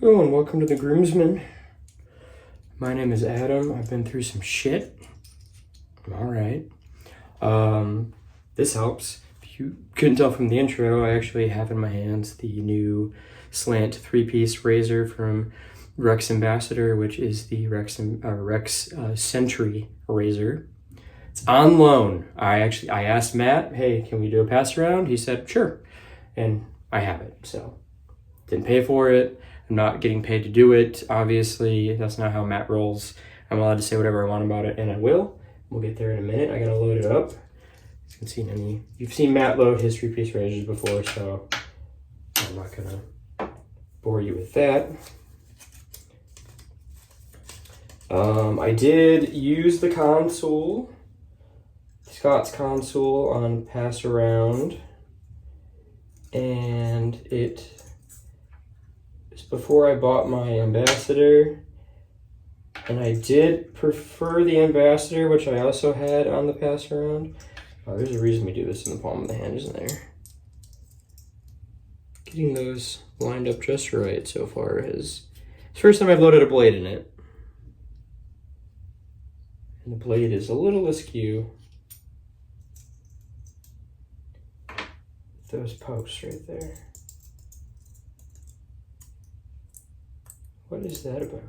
Hello and welcome to the Groomsman. My name is Adam. I've been through some shit. I'm alright. This helps. If you couldn't tell from the intro, I actually have in my hands the new Slant 3-piece razor from Rex Ambassador, which is the Rex Sentry razor. It's on loan. I asked Matt, hey, can we do a pass around? He said, sure. And I have it, so didn't pay for it. I'm not getting paid to do it. Obviously, that's not how Matt rolls. I'm allowed to say whatever I want about it, and I will. We'll get there in a minute. I gotta load it up. As you can see, you've seen Matt load his 3-piece razors before, so I'm not gonna bore you with that. I did use the console, Scott's console on pass around, and it was before I bought my Ambassador, and I did prefer the Ambassador, which I also had on the pass around. Oh, there's a reason we do this in the palm of the hand, isn't there? Getting those lined up just right so far is the first time I've loaded a blade in it. And the blade is a little askew. Those posts right there. What is that about?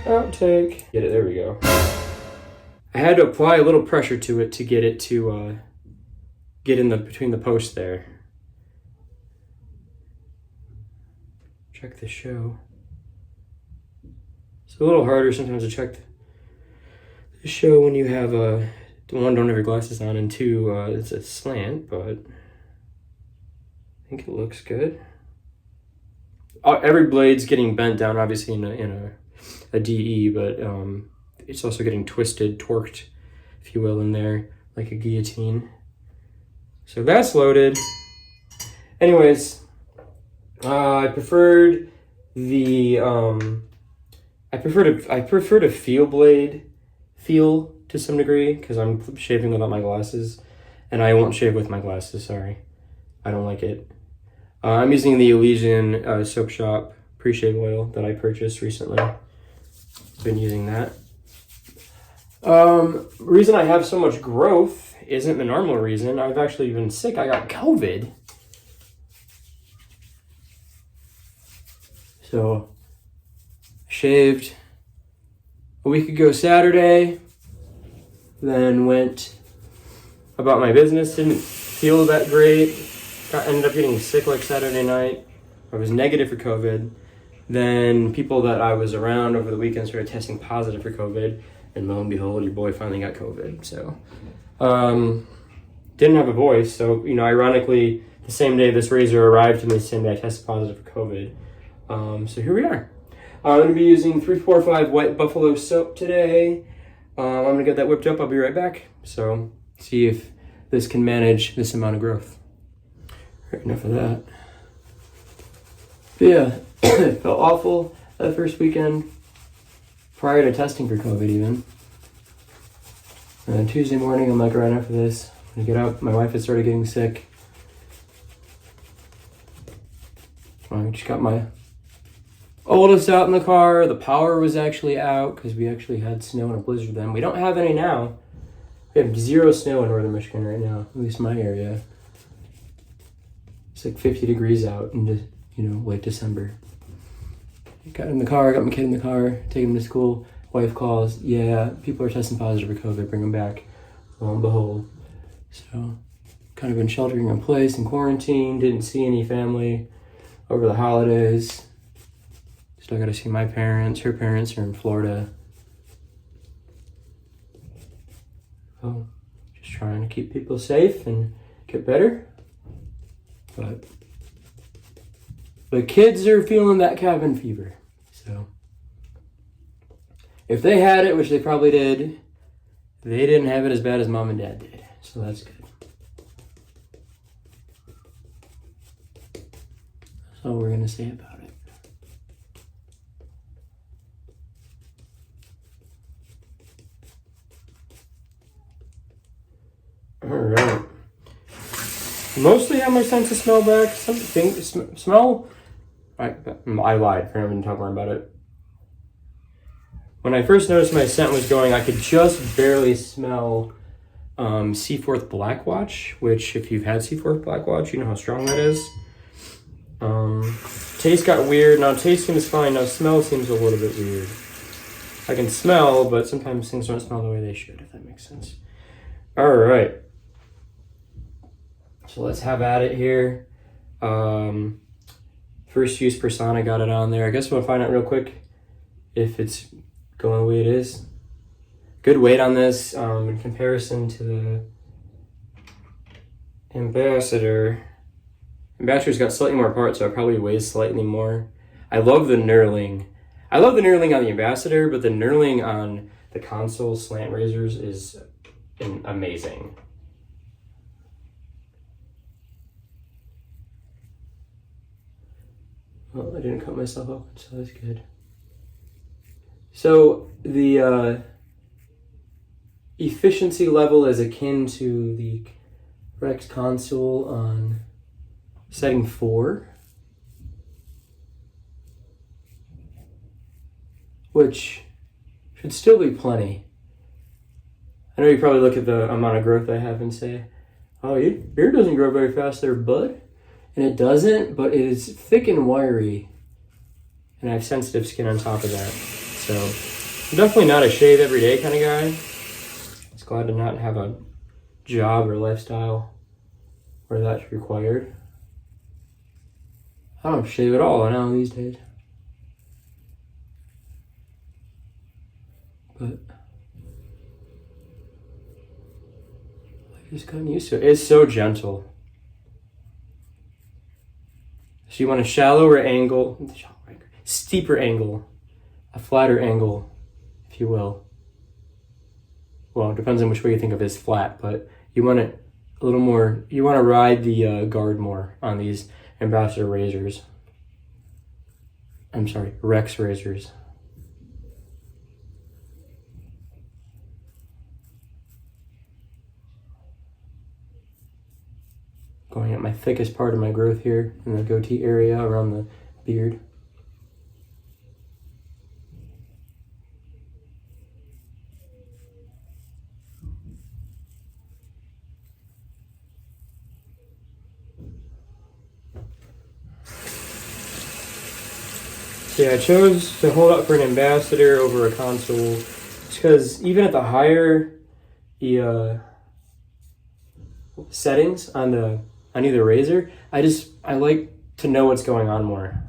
Outtake. Get it, there we go. I had to apply a little pressure to it to get it to get in between the posts there. Check the show. It's a little harder sometimes to check the show when you have one, don't have your glasses on, and two, it's a slant, but I think it looks good. Every blade's getting bent down, obviously in a DE, but it's also getting twisted, torqued, if you will, in there, like a guillotine. So that's loaded. Anyways, I preferred a feel blade feel to some degree, because I'm shaving without my glasses, and I won't shave with my glasses, sorry. I don't like it. I'm using the Elysian Soap Shop pre-shave oil that I purchased recently. Been using that. Reason I have so much growth isn't the normal reason. I've actually been sick. I got COVID. So, shaved a week ago Saturday, then went about my business, didn't feel that great. Ended up getting sick like Saturday night. I was negative for COVID. Then people that I was around over the weekend started testing positive for COVID, and lo and behold, your boy finally got COVID. So, didn't have a voice. So, ironically, the same day this razor arrived to me, the same day I tested positive for COVID. So here we are. I'm going to be using 345 White Buffalo soap today. I'm going to get that whipped up. I'll be right back. So, see if this can manage this amount of growth. Enough of that. But yeah, it felt awful that first weekend prior to testing for COVID even. And then Tuesday morning, I'm like, right enough of this. I'm gonna get up. My wife had started getting sick. I just got my oldest out in the car. The power was actually out because we actually had snow and a blizzard then. We don't have any now. We have 0 snow in northern Michigan right now, at least my area. It's like 50 degrees out in late December. Got in the car, got my kid in the car, taking him to school. Wife calls, yeah, people are testing positive for COVID, bring them back. Lo and behold. So, kind of been sheltering in place in quarantine, didn't see any family over the holidays. Still got to see my parents. Her parents are in Florida. So, just trying to keep people safe and get better. But the kids are feeling that cabin fever. So if they had it, which they probably did, they didn't have it as bad as mom and dad did. So that's good. That's all we're going to say about it. All right. mostly have my sense of smell back. Something smell. I lied. I didn't talk more about it. When I first noticed my scent was going, I could just barely smell Seaforth Blackwatch, which if you've had Seaforth Blackwatch, you know how strong that is. Taste got weird. Now taste seems fine. Now smell seems a little bit weird. I can smell, but sometimes things don't smell the way they should, if that makes sense. All right. So let's have at it here. First use persona, got it on there. I guess we'll find out real quick if it's going the way it is. Good weight on this in comparison to the Ambassador. Ambassador's got slightly more parts, so it probably weighs slightly more. I love the knurling. I love the knurling on the Ambassador, but the knurling on the console slant razors is amazing. Well, I didn't cut myself open, so that's good. So the efficiency level is akin to the Rex console on setting 4, which should still be plenty. I know you probably look at the amount of growth I have and say, oh, your beard doesn't grow very fast there, bud. And it doesn't, but it is thick and wiry. And I have sensitive skin on top of that. So I'm definitely not a shave every day kind of guy. Just glad to not have a job or lifestyle where that's required. I don't shave at all now these days. But I've just gotten used to it. It's so gentle. So you want a shallower angle, steeper angle, a flatter angle, if you will. Well, it depends on which way you think of it as flat, but you want it a little more, you want to ride the guard more on these Ambassador razors. I'm sorry, Rex razors. Going at my thickest part of my growth here in the goatee area around the beard. So yeah, I chose to hold up for an Ambassador over a console because even at the higher settings on either razor, I like to know what's going on more.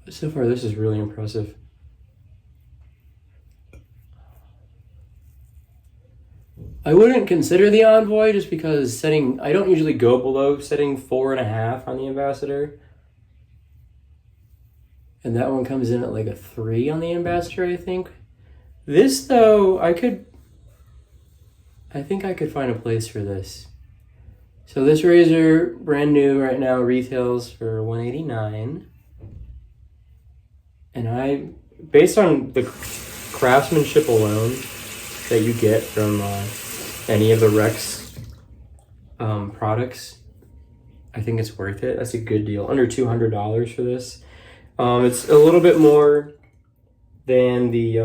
But so far, this is really impressive. I wouldn't consider the Envoy just because I don't usually go below setting 4.5 on the Ambassador. And that one comes in at like a 3 on the Ambassador, I think. This though, I think I could find a place for this. So this razor, brand new right now, retails for $189. And based on the craftsmanship alone that you get from any of the Rex products, I think it's worth it. That's a good deal. Under $200 for this. It's a little bit more than the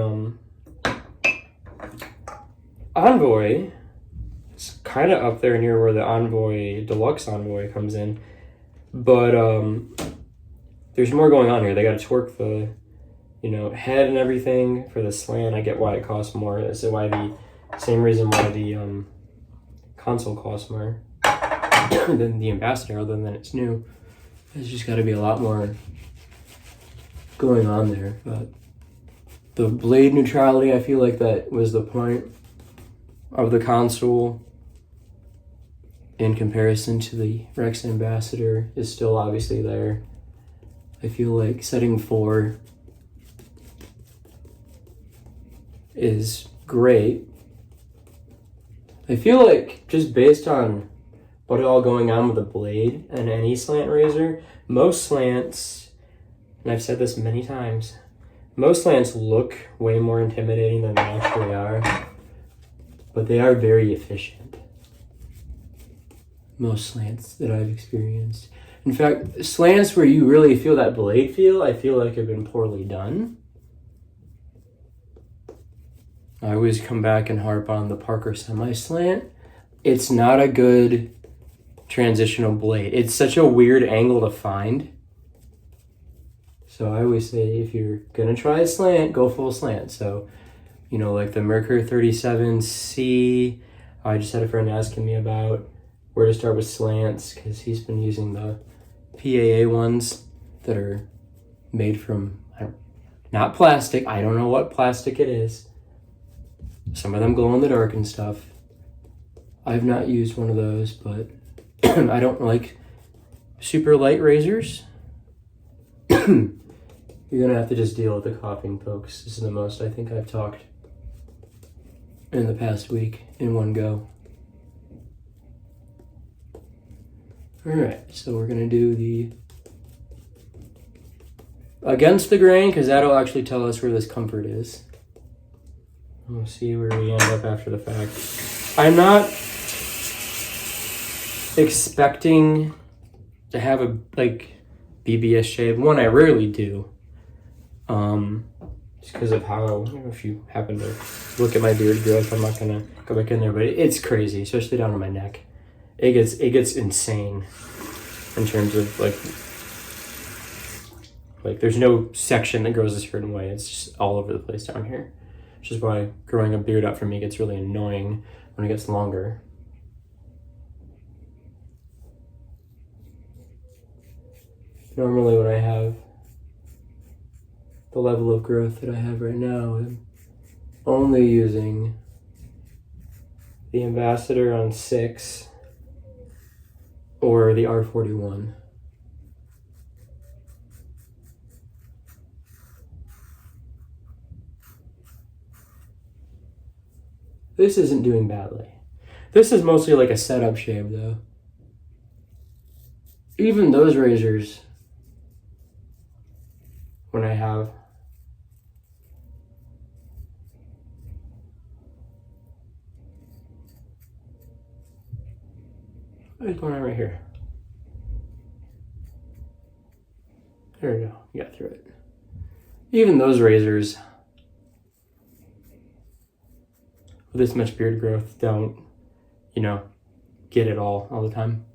Envoy. It's kind of up there near where the Envoy, Deluxe Envoy comes in. But there's more going on here. They got to torque the head and everything for the slant. I get why it costs more. That's same reason why the console costs more than the Ambassador, other than it's new. There's just got to be a lot more going on there. But the blade neutrality, I feel like that was the point of the console in comparison to the Rex Ambassador is still obviously there. I feel like setting 4 is great. I feel like just based on what all going on with the blade and any slant razor. Most slants, and I've said this many times, most slants look way more intimidating than they actually are, but they are very efficient. Most slants that I've experienced. In fact, slants where you really feel that blade feel, I feel like have been poorly done. I always come back and harp on the Parker semi-slant. It's not a good transitional blade. It's such a weird angle to find. So I always say, if you're gonna try a slant, go full slant. So, you know, like the Merkur 37C, I just had a friend asking me about where to start with slants, because he's been using the PAA ones that are made from, not plastic, I don't know what plastic it is. Some of them glow in the dark and stuff. I've not used one of those, but I don't like super light razors. You're gonna have to just deal with the coughing, folks. This is the most I think I've talked in the past week in one go. All right, so we're gonna do the against the grain, because that'll actually tell us where this comfort is. We'll see where we end up after the fact. I'm not expecting to have a BBS shave. One, I rarely do. Just because of how, if you happen to look at my beard growth, I'm not gonna go back in there, but it's crazy, especially down on my neck. It gets insane in terms of like there's no section that grows a certain way. It's just all over the place down here. Which is why growing a beard out for me gets really annoying when it gets longer. Normally when I have the level of growth that I have right now, I'm only using the Ambassador on 6 or the R41. This isn't doing badly. This is mostly like a setup shave though. Even those razors, when I have what's going on right here? There we go. You got through it. Even those razors with this much beard growth don't, get it all the time.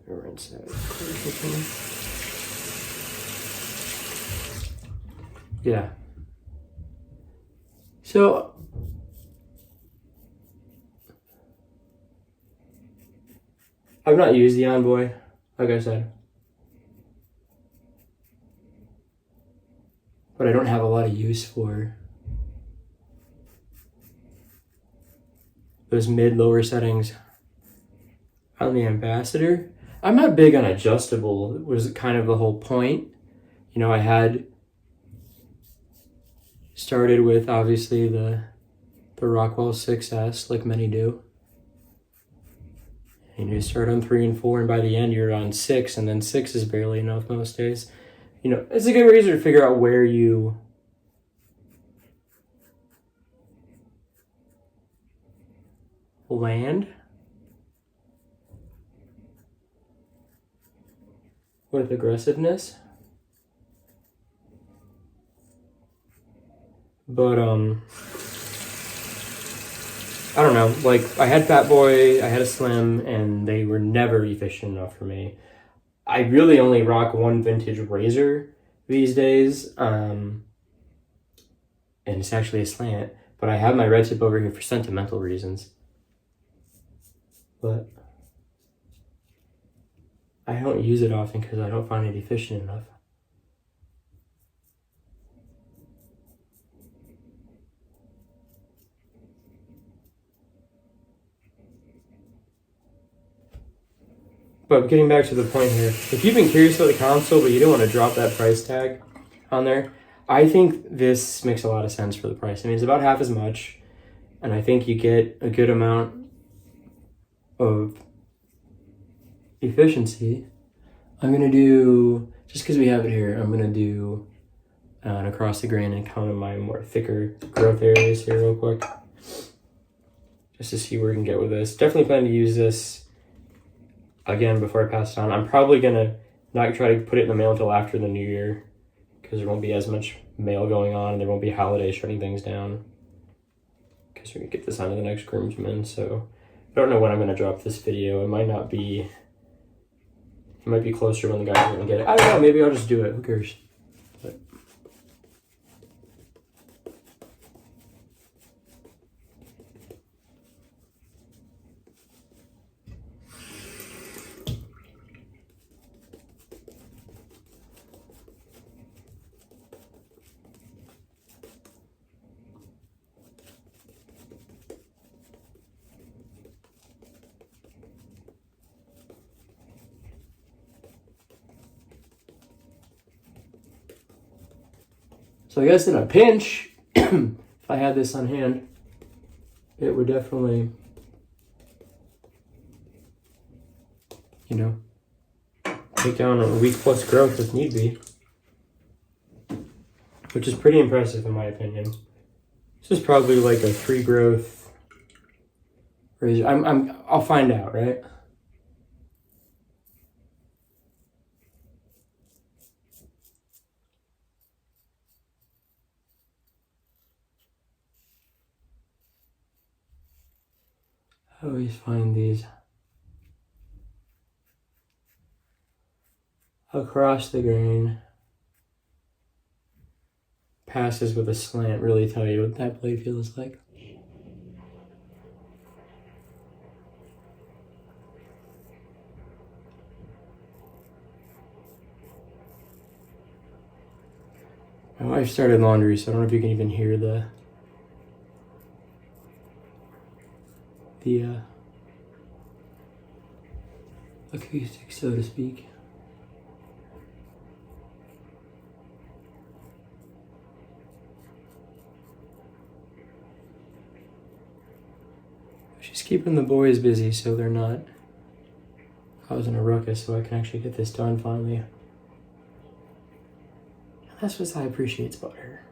Rinse that. Yeah. So I've not used the Envoy, like I said. But I don't have a lot of use for those mid-lower settings on the Ambassador. I'm not big on adjustable. It was kind of the whole point. I had started with obviously the Rockwell 6S, like many do. And you start on 3 and 4, and by the end you're on 6, and then 6 is barely enough most days. It's a good razor to figure out where you land with aggressiveness. But I don't know, I had Fat Boy, I had a Slim, and they were never efficient enough for me. I really only rock one vintage razor these days, and it's actually a Slant, but I have my red tip over here for sentimental reasons. But I don't use it often because I don't find it efficient enough. But getting back to the point here, if you've been curious about the console, but you don't want to drop that price tag on there, I think this makes a lot of sense for the price. I mean, it's about half as much, and I think you get a good amount of efficiency, I'm going to do, just because we have it here, I'm going to do across the grain and count my more thicker growth areas here real quick. Just to see where we can get with this. Definitely plan to use this again before I pass it on. I'm probably going to not try to put it in the mail until after the new year, because there won't be as much mail going on and there won't be holidays shutting things down. Because we're going to get this onto the next groomsman, so I don't know when I'm going to drop this video. It might not be, it might be closer when the guys are going to get it. I don't know, maybe I'll just do it, who cares? But so I guess in a pinch, if I had this on hand, it would definitely, you know, take down a week plus growth if need be, which is pretty impressive in my opinion. This is probably like a 3 growth razor. I'll find out, right? I always find these across the grain passes with a slant really tell you what that blade feels like. My wife started laundry, so I don't know if you can even hear the acoustic, so to speak. She's keeping the boys busy so they're not causing a ruckus, so I can actually get this done finally. And that's what I appreciate about her.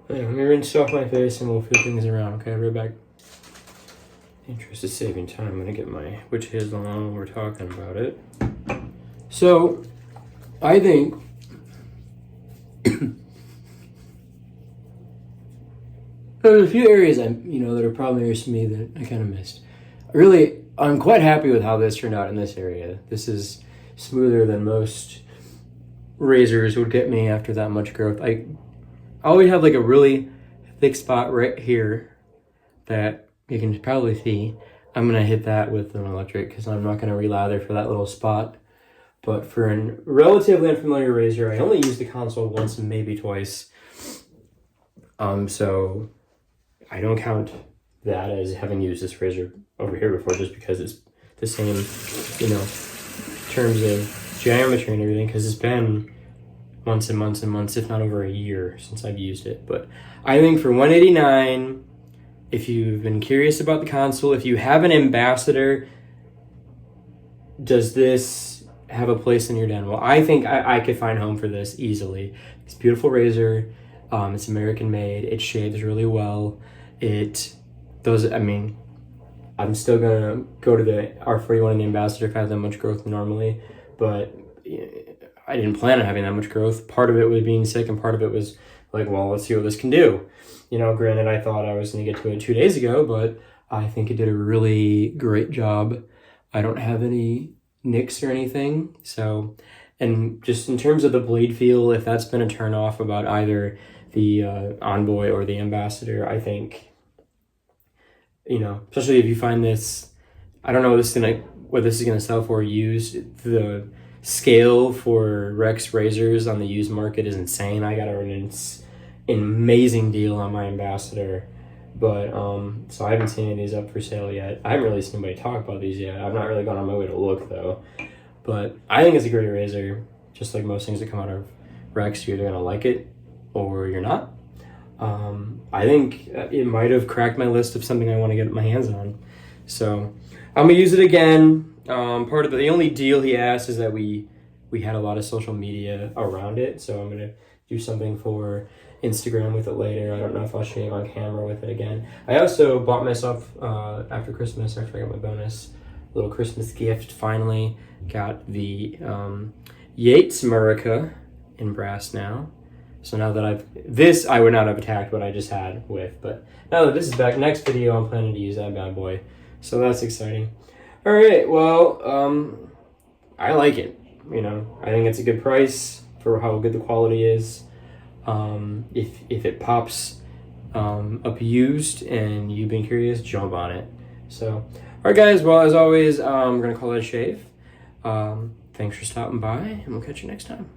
Anyway, let me rinse off my face and we'll flip things around, okay? Right back. In the interest of saving time, I'm gonna get my witch hazel on when we're talking about it. So, I think there's a few areas that are problem areas to me that I kind of missed. Really, I'm quite happy with how this turned out in this area. This is smoother than most razors would get me after that much growth. I always have like a really thick spot right here that you can probably see. I'm gonna hit that with an electric because I'm not gonna relather for that little spot. But for a relatively unfamiliar razor, I only used the console once, maybe twice. So I don't count that as having used this razor over here before, just because it's the same, in terms of geometry and everything, because it's been months and months and months, if not over a year, since I've used it. But I think for $189, if you've been curious about the console, if you have an Ambassador, does this have a place in your den? Well, I think I could find home for this easily. It's a beautiful razor. It's American made. It shaves really well. It does, I'm still gonna go to the R41 and the Ambassador if I have that much growth normally, but I didn't plan on having that much growth. Part of it was being sick, and part of it was like, well, let's see what this can do. Granted, I thought I was gonna get to it 2 days ago, but I think it did a really great job. I don't have any nicks or anything. So, and just in terms of the blade feel, if that's been a turn off about either the Envoy or the Ambassador, I think, especially if you find this, I don't know what this is gonna sell for used. The scale for Rex razors on the used market is insane. I got an amazing deal on my Ambassador, but so I haven't seen any of these up for sale yet. I haven't really seen anybody talk about these yet. I've not really gone on my way to look though, but I think it's a great razor, just like most things that come out of Rex, you're either gonna like it or you're not. I think it might have cracked my list of something I want to get my hands on. So I'm gonna use it again. Part of the only deal he asked is that we had a lot of social media around it, so I'm gonna do something for Instagram with it later. I don't know if I'll show you on camera with it again. I also bought myself after Christmas, after I got my bonus, little Christmas gift. Finally got the Yates Murica in brass now. So now that I would not have attacked what I just had with, but now that this is back, next video I'm planning to use that bad boy. So that's exciting. All right, well, I like it. You know, I think it's a good price for how good the quality is. If it pops up used and you've been curious, jump on it. So, all right, guys. Well, as always, we're gonna call it a shave. Thanks for stopping by, and we'll catch you next time.